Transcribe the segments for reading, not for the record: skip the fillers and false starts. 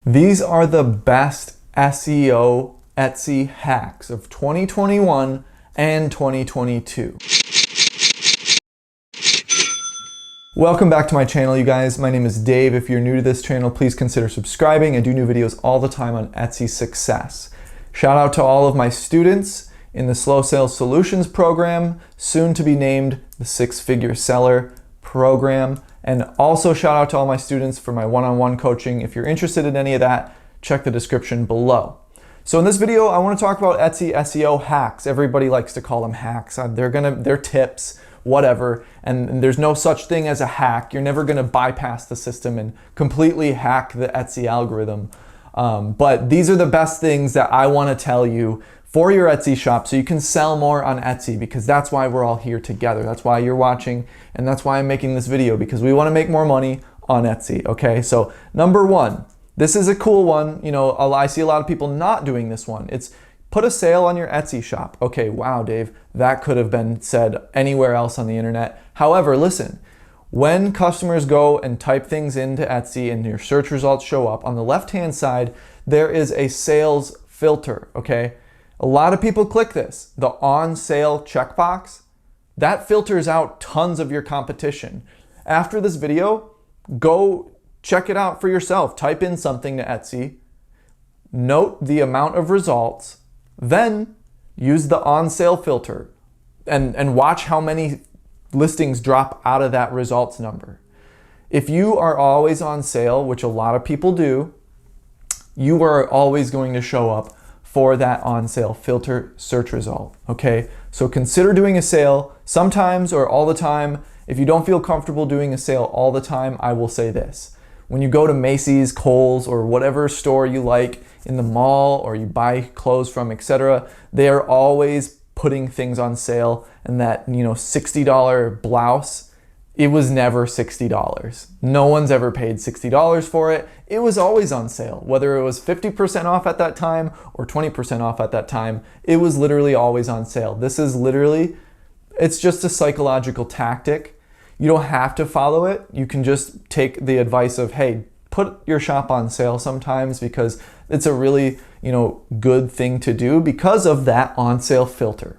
These are the best SEO Etsy hacks of 2021 and 2022. Welcome back to my channel, you guys. My name is Dave. If you're new to this channel, please consider subscribing. I do new videos all the time on Etsy success. Shout out to all of my students in the Slow Sales Solutions program, soon to be named the Six Figure Seller program. And also shout out to all my students for my one-on-one coaching. If you're interested in any of that, check the description below. So in this video, I want to talk about Etsy SEO hacks. Everybody likes to call them hacks. They're tips, whatever. And there's no such thing as a hack. You're never gonna bypass the system and completely hack the Etsy algorithm. But these are the best things that I want to tell you for your Etsy shop so you can sell more on Etsy, because that's why we're all here together. That's why you're watching, and that's why I'm making this video, because we want to make more money on Etsy, okay? So number one, this is a cool one. You know, I see a lot of people not doing this one. It's put a sale on your Etsy shop. Okay, wow, Dave, that could have been said anywhere else on the internet. However, listen, when customers go and type things into Etsy and your search results show up, on the left-hand side, there is a sales filter, okay? A lot of people click this, the on sale checkbox. That filters out tons of your competition. After this video, go check it out for yourself. Type in something to Etsy, note the amount of results, then use the on sale filter and watch how many listings drop out of that results number. If you are always on sale, which a lot of people do, you are always going to show up for that on sale filter search result, okay? So consider doing a sale sometimes or all the time. If you don't feel comfortable doing a sale all the time, I will say this. When you go to Macy's, Kohl's, or whatever store you like in the mall, or you buy clothes from, etc., they are always putting things on sale. And that, you know, $60 blouse, it was never $60. No one's ever paid $60 for it. It was always on sale. Whether it was 50% off at that time or 20% off at that time, it was literally always on sale. This is literally, it's just a psychological tactic. You don't have to follow it. You can just take the advice of, hey, put your shop on sale sometimes, because it's a really, you know, good thing to do because of that on sale filter.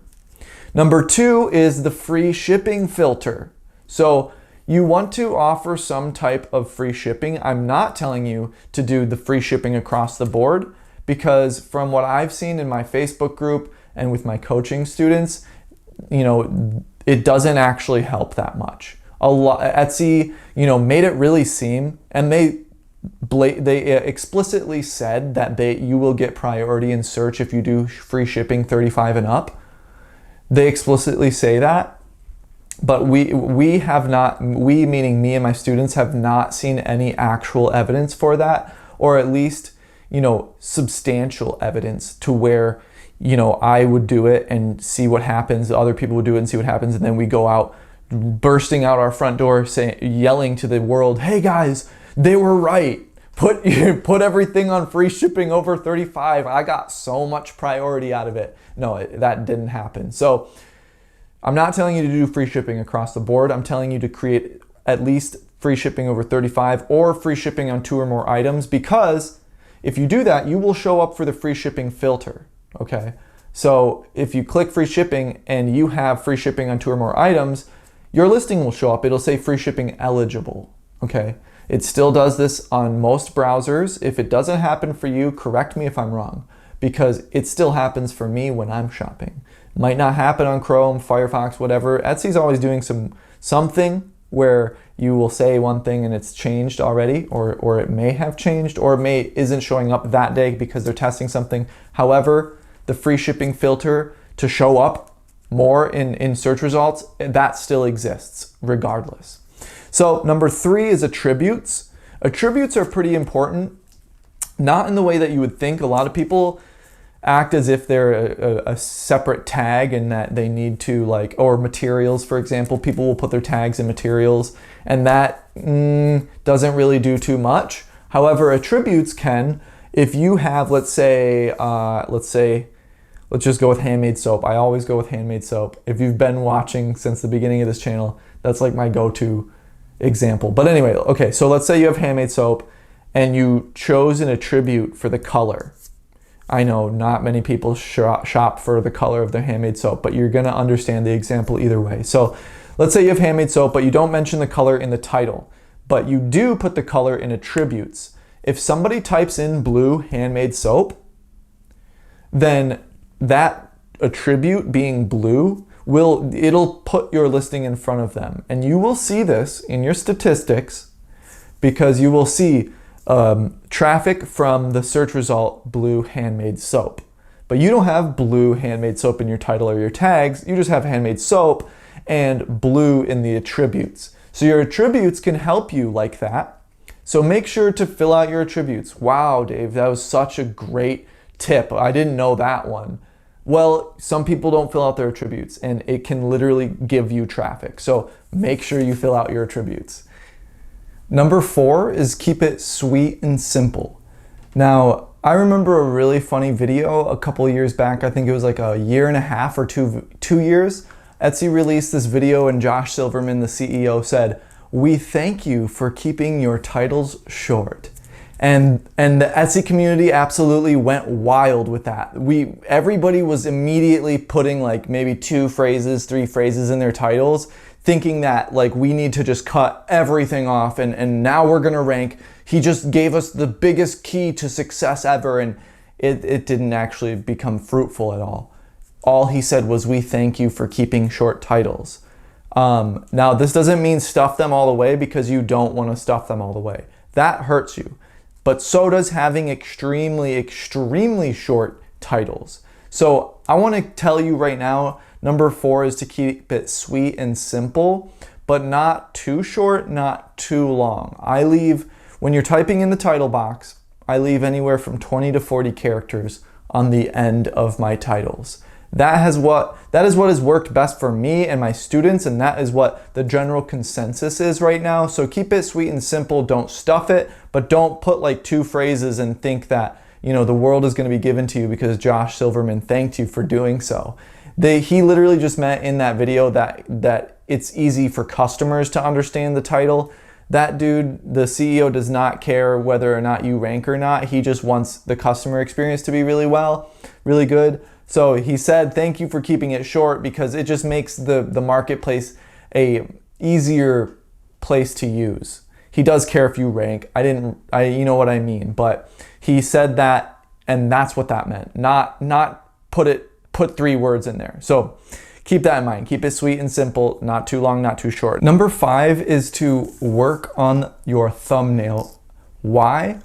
Number two is the free shipping filter. So you want to offer some type of free shipping. I'm not telling you to do the free shipping across the board, because from what I've seen in my Facebook group and with my coaching students, you know, it doesn't actually help that much. Etsy, you know, made it really seem, and they explicitly said that you will get priority in search if you do free shipping 35 and up. They explicitly say that. But we have not, we meaning me and my students, have not seen any actual evidence for that, or at least, you know, substantial evidence to where, you know, I would do it and see what happens, other people would do it and see what happens, and then we go out bursting out our front door yelling to the world, hey guys, they were right. Put everything on free shipping over 35. I got so much priority out of it. No, that didn't happen. So I'm not telling you to do free shipping across the board. I'm telling you to create at least free shipping over 35 or free shipping on 2 or more items, because if you do that, you will show up for the free shipping filter, okay? So if you click free shipping and you have free shipping on 2 or more items, your listing will show up. It'll say free shipping eligible, okay? It still does this on most browsers. If it doesn't happen for you, correct me if I'm wrong, because it still happens for me when I'm shopping. Might not happen on Chrome, Firefox, whatever. Etsy's always doing something where you will say one thing and it's changed already, or it may have changed, or it isn't showing up that day because they're testing something. However, the free shipping filter to show up more in search results, that still exists regardless. So number 3 is attributes. Attributes are pretty important, not in the way that you would think. A lot of people act as if they're a separate tag and that they need to, like, or materials, for example. People will put their tags in materials, and that doesn't really do too much. However, attributes can, if you have, let's just go with handmade soap. I always go with handmade soap. If you've been watching since the beginning of this channel, that's like my go-to example. But anyway, okay, so let's say you have handmade soap and you chose an attribute for the color. I know not many people shop for the color of their handmade soap, but you're gonna understand the example either way. So let's say you have handmade soap, but you don't mention the color in the title, but you do put the color in attributes. If somebody types in blue handmade soap, then that attribute being blue, it'll put your listing in front of them. And you will see this in your statistics because you will see traffic from the search result, blue handmade soap. But you don't have blue handmade soap in your title or your tags, you just have handmade soap and blue in the attributes. So your attributes can help you like that. So make sure to fill out your attributes. Wow, Dave, that was such a great tip. I didn't know that one. Well, some people don't fill out their attributes and it can literally give you traffic. So make sure you fill out your attributes. Number 4 is keep it sweet and simple. Now, I remember a really funny video a couple of years back. I think it was like a year and a half or two years. Etsy released this video and Josh Silverman, the CEO, said, "We thank you for keeping your titles short." And the Etsy community absolutely went wild with that. Everybody was immediately putting like maybe 2 phrases, 3 phrases in their titles, thinking that like we need to just cut everything off and now we're gonna rank. He just gave us the biggest key to success ever, and it didn't actually become fruitful at all. All he said was, "We thank you for keeping short titles." Now this doesn't mean stuff them all the way, because you don't want to stuff them all the way. That hurts you. But so does having extremely, extremely short titles. So I want to tell you right now, number 4 is to keep it sweet and simple, but not too short, not too long. When you're typing in the title box, I leave anywhere from 20 to 40 characters on the end of my titles. That is what has worked best for me and my students, and that is what the general consensus is right now. So keep it sweet and simple, don't stuff it, but don't put like 2 phrases and think that, you know, the world is going to be given to you because Josh Silverman thanked you for doing so. He literally just meant in that video that it's easy for customers to understand the title. That dude, the CEO, does not care whether or not you rank or not. He just wants the customer experience to be really good. So he said, "Thank you for keeping it short," because it just makes the marketplace a easier place to use. He does care if you rank. You know what I mean. But he said that, and that's what that meant. Not put 3 words in there. So keep that in mind. Keep it sweet and simple, not too long, not too short. Number 5 is to work on your thumbnail. Why?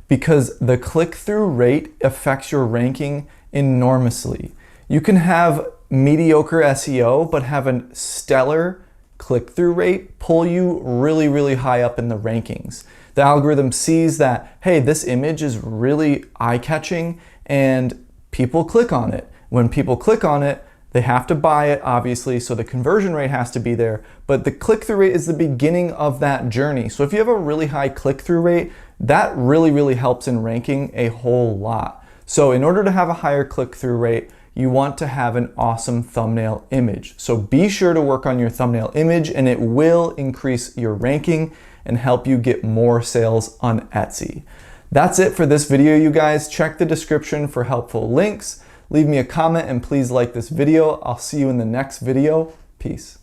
Because the click-through rate affects your ranking enormously. You can have mediocre SEO, but have a stellar click-through rate pull you really, really high up in the rankings. The algorithm sees that, hey, this image is really eye-catching and people click on it. When people click on it, they have to buy it, obviously, so the conversion rate has to be there, but the click-through rate is the beginning of that journey. So if you have a really high click-through rate, that really, really helps in ranking a whole lot. So in order to have a higher click-through rate, you want to have an awesome thumbnail image. So be sure to work on your thumbnail image, and it will increase your ranking and help you get more sales on Etsy. That's it for this video, you guys. Check the description for helpful links. Leave me a comment and please like this video. I'll see you in the next video. Peace.